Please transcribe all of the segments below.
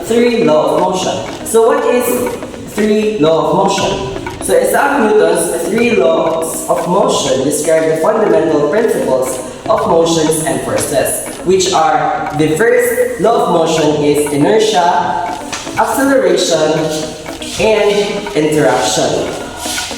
third law of motion. So what is third law of motion? So Isaac Newton's three laws of motion describe the fundamental principles of motions and forces, which are: the first law of motion is inertia, acceleration, and interaction.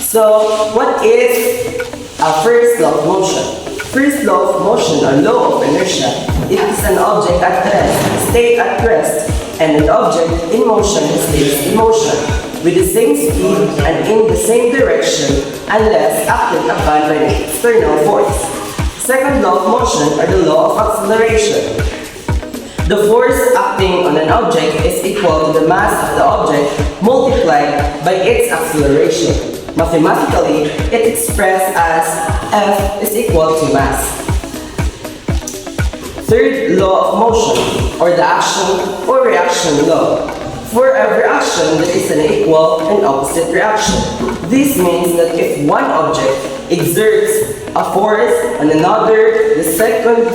So what is a first law of motion? First law of motion, or law of inertia, it is an object at rest, state at rest, and an object in motion stays in motion, with the same speed and in the same direction unless acted upon by an external force. Second law of motion, or the law of acceleration. The force acting on an object is equal to the mass of the object multiplied by its acceleration. Mathematically, it is expressed as F is equal to mass. Third law of motion, or the action or reaction law. For every action, there is an equal and opposite reaction. This means that if one object exerts a force on another, the second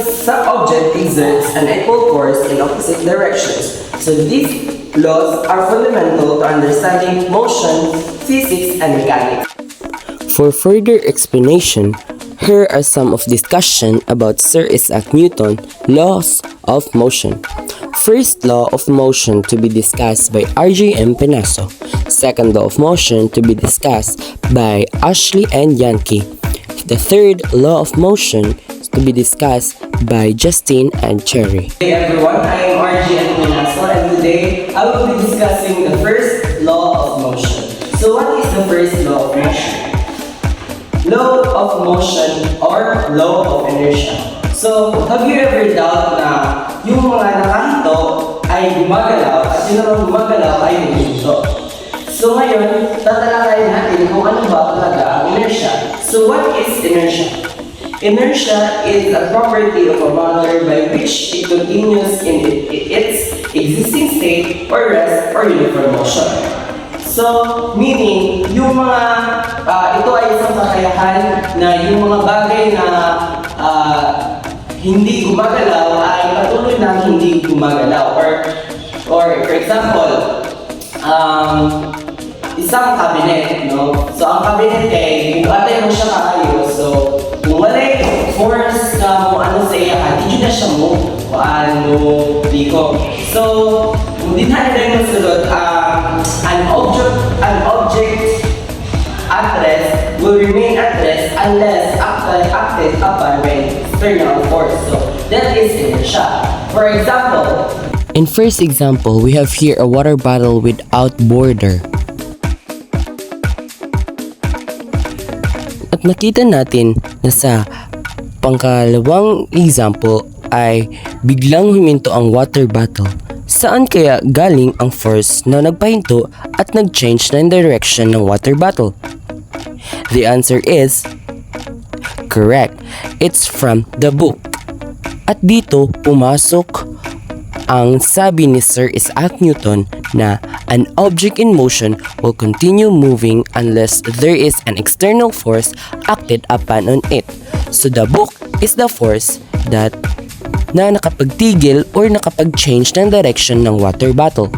object exerts an equal force in opposite directions. So these laws are fundamental to understanding motion, physics, and mechanics. For further explanation, here are some of discussion about Sir Isaac Newton laws of motion. First law of motion to be discussed by R.J.M. Penaso. Second law of motion to be discussed by Ashley and Yankee. The third law of motion to be discussed by Justine and Cherry. Hey everyone, I am R.J.M. Penaso, and today I will be discussing the first law of motion. So what is the first law of motion? Law of motion or law of inertia. So, have you ever doubt na yung mga nakahinto ay gumagalaw at yung naman gumagalaw ay huminto? So ngayon, tatalakayin natin kung ano ba talaga ang inertia. So what is inertia? Inertia is a property of a matter by which it continues in its existing state or rest or uniform motion. So, meaning, yung mga, ito ay isang kakayahan na yung mga bagay na hindi gumagalaw ay patuloy na hindi gumagalaw. Or for example, isang cabinet, no? So, ang cabinet ay, kung atay mo siya kaayos, so, kung wala yung force na mo ano sa iya, hindi na siya mo, paano, liko. So, kung di na rin masulot, an object at rest will remain at rest unless acted upon by external force. So that is inertia. For example, In first example, we have here a water bottle without border. At nakita natin na sa pangkalawang example ay biglang huminto ang water bottle. Saan kaya galing ang force na nagpahinto at nag-change ng direction ng water bottle? The answer is correct. It's from the book. At dito pumasok ang sabi ni Sir Isaac Newton na an object in motion will continue moving unless there is an external force acted upon on it. So the book is the force that na nakapagtigil or nakapag-change ng direction ng water bottle.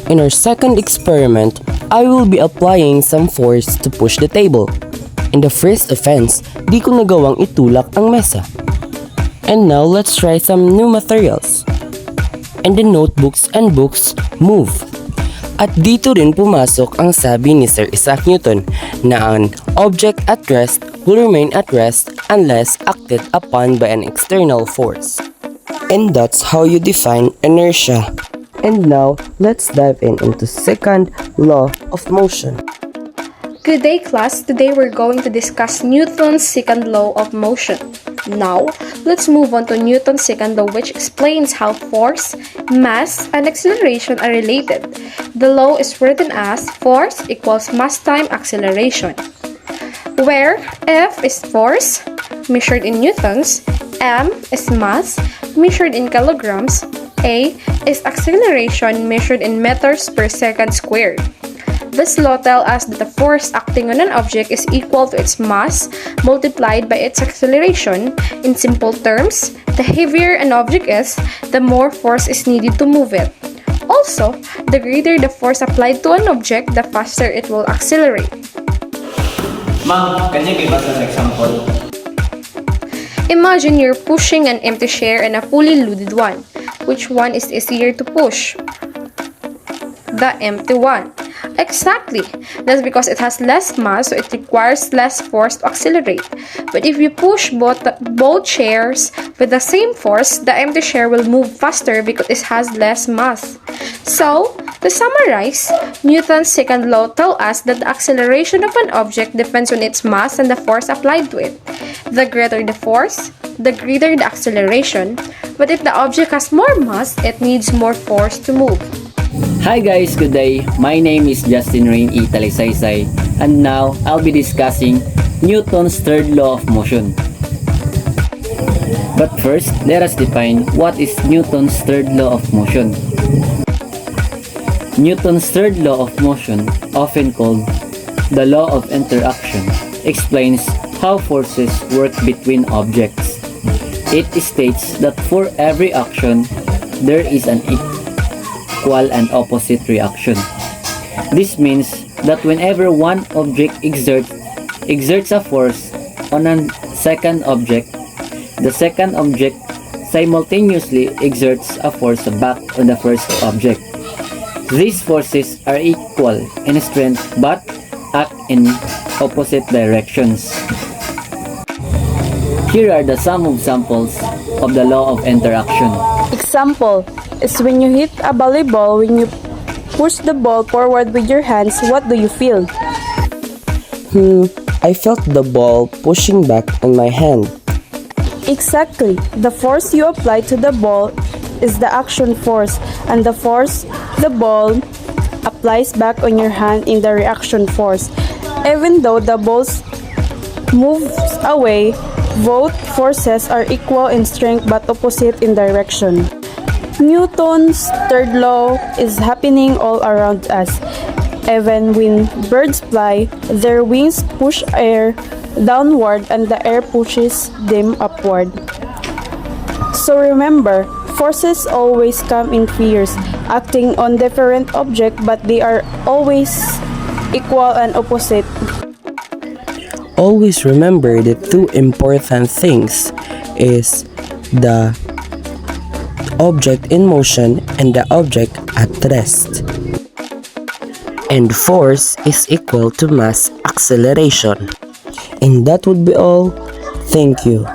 In our second experiment, I will be applying some force to push the table. In the first offense, di ko nagawang itulak ang mesa. And now let's try some new materials. And the notebooks and books move. At dito rin pumasok ang sabi ni Sir Isaac Newton na an object at rest will remain at rest unless acted upon by an external force. And that's how you define inertia. And now, let's dive into second law of motion. Good day, class. Today we're going to discuss Newton's second law of motion. Now, let's move on to Newton's second law, which explains how force, mass, and acceleration are related. The law is written as force equals mass time acceleration, where F is force, measured in newtons, m is mass, measured in kilograms, a is acceleration, measured in meters per second squared. This law tells us that the force acting on an object is equal to its mass multiplied by its acceleration. In simple terms, The heavier an object is, the more force is needed to move it. Also, the greater the force applied to an object, the faster it will accelerate. Ma'am, can you give us an example? Imagine you're pushing an empty chair and a fully loaded one. Which one is easier to push? The empty one. Exactly. That's because it has less mass, so it requires less force to accelerate. But if you push both chairs with the same force, the empty chair will move faster because it has less mass. So, to summarize, Newton's second law tells us that the acceleration of an object depends on its mass and the force applied to it. The greater the force, the greater the acceleration. But if the object has more mass, it needs more force to move. Hi guys, good day. My name is Justin Rain E. Talisaysay, and now I'll be discussing Newton's third law of motion. But first, let us define what is Newton's third law of motion. Newton's third law of motion, often called the law of interaction, explains how forces work between objects. It states that for every action, there is an equal and opposite reaction. This means that whenever one object exerts a force on a second object, the second object simultaneously exerts a force back on the first object. These forces are equal in strength but act in opposite directions. Here are some examples of the law of interaction. Example is when you hit a volleyball, when you push the ball forward with your hands, what do you feel? I felt the ball pushing back on my hand. Exactly. The force you apply to the ball is the action force, and the force the ball applies back on your hand in the reaction force. Even though the ball moves away, both forces are equal in strength but opposite in direction. Newton's third law is happening all around us. Even when birds fly, their wings push air downward and the air pushes them upward. So remember, forces always come in pairs, acting on different objects, but they are always equal and opposite. Always remember the two important things is the object in motion and the object at rest. And force is equal to mass acceleration. And that would be all. Thank you.